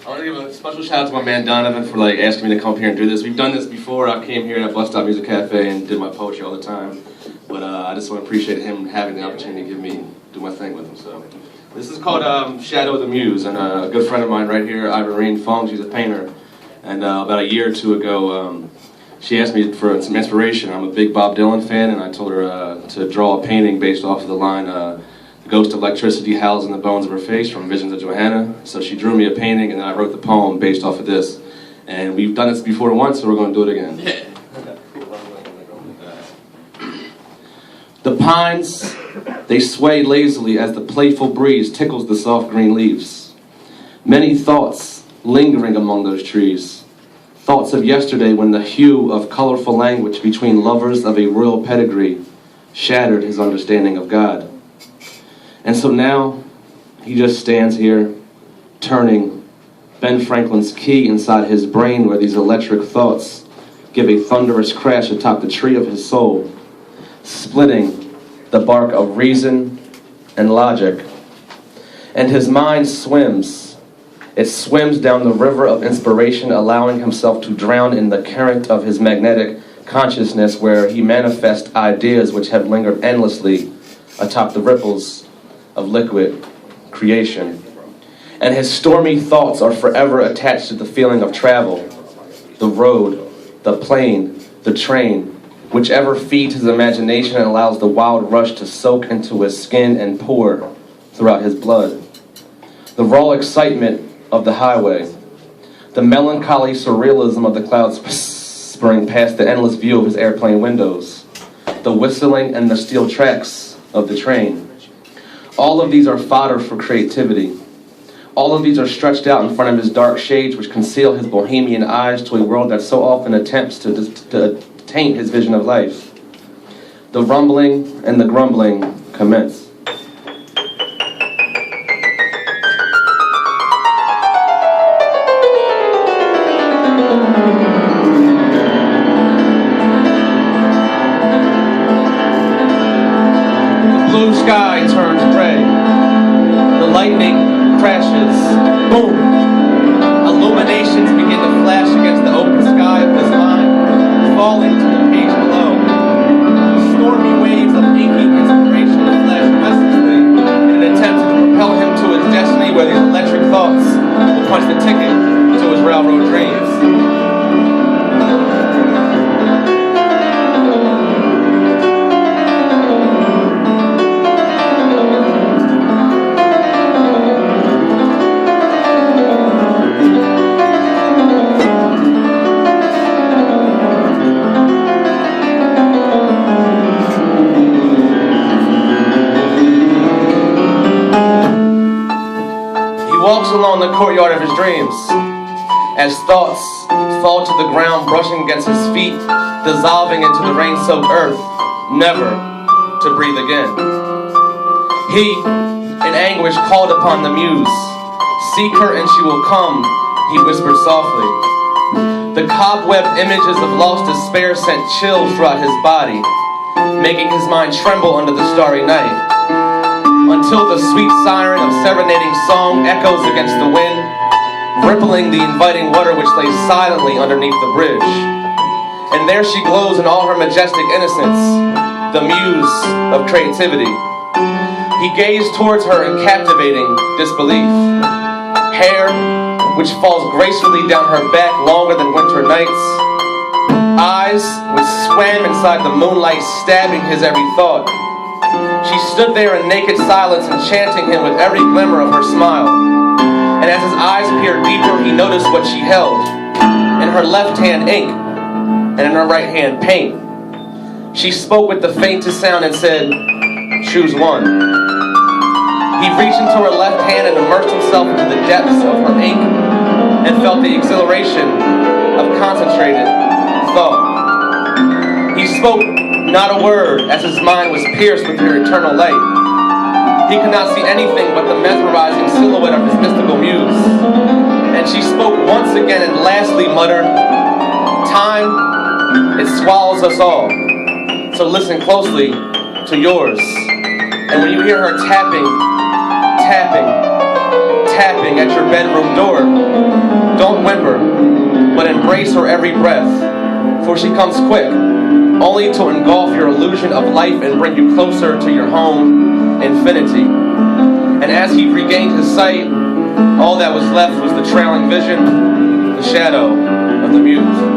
I want to give a special shout out to my man Donovan for asking me to come up here and do this. We've done this before. I came here at Bus Stop Music Cafe and did my poetry all the time. But I just want to appreciate him having the opportunity to give me do my thing with him. So this is called Shadow of the Muse, and a good friend of mine right here, Ivorine Fong, she's a painter. And about a year or two ago, she asked me for some inspiration. I'm a big Bob Dylan fan, and I told her to draw a painting based off of the line, "The ghost of electricity howls in the bones of her face" from Visions of Johanna. So she drew me a painting, and then I wrote the poem based off of this. And we've done this before once, so we're going to do it again. Yeah. The pines, they sway lazily as the playful breeze tickles the soft green leaves. Many thoughts lingering among those trees. Thoughts of yesterday when the hue of colorful language between lovers of a royal pedigree shattered his understanding of God. And so now, he just stands here, turning Ben Franklin's key inside his brain where these electric thoughts give a thunderous crash atop the tree of his soul, splitting the bark of reason and logic. And his mind swims. It swims down the river of inspiration, allowing himself to drown in the current of his magnetic consciousness where he manifests ideas which have lingered endlessly atop the ripples of liquid creation. And his stormy thoughts are forever attached to the feeling of travel, the road, the plane, the train, whichever feeds his imagination and allows the wild rush to soak into his skin and pour throughout his blood. The raw excitement of the highway, the melancholy surrealism of the clouds whispering past the endless view of his airplane windows, the whistling and the steel tracks of the train. All of these are fodder for creativity. All of these are stretched out in front of his dark shades which conceal his bohemian eyes to a world that so often attempts to taint his vision of life. The rumbling and the grumbling commence. The blue sky turns gray. The lightning crashes. Boom! Illuminations begin to flash against the open sky of his mind, falling to the page below. Stormy waves of inky inspiration flash restlessly in an attempt to propel him to his destiny where these electric thoughts will punch the ticket to his railroad dreams. Walks along the courtyard of his dreams as thoughts fall to the ground, brushing against his feet, dissolving into the rain-soaked earth, never to breathe again. He, in anguish, called upon the Muse. "Seek her and she will come," he whispered softly. The cobwebbed images of lost despair sent chills throughout his body, making his mind tremble under the starry night. Until the sweet siren of serenading song echoes against the wind, rippling the inviting water which lay silently underneath the bridge. And there she glows in all her majestic innocence, the muse of creativity. He gazed towards her in captivating disbelief. Hair which falls gracefully down her back longer than winter nights. Eyes which swam inside the moonlight, stabbing his every thought. She stood there in naked silence, enchanting him with every glimmer of her smile. And as his eyes peered deeper, he noticed what she held. In her left hand, ink, and in her right hand, paint. She spoke with the faintest sound and said, "Choose one." He reached into her left hand and immersed himself into the depths of her ink and felt the exhilaration of concentrated thought. He spoke not a word, as his mind was pierced with her eternal light. He could not see anything but the mesmerizing silhouette of his mystical muse. And she spoke once again and lastly muttered, "Time, it swallows us all. So listen closely to yours." And when you hear her tapping, tapping, tapping at your bedroom door, embrace her every breath, for she comes quick, only to engulf your illusion of life and bring you closer to your home, infinity. And as he regained his sight, all that was left was the trailing vision, the shadow of the Muse.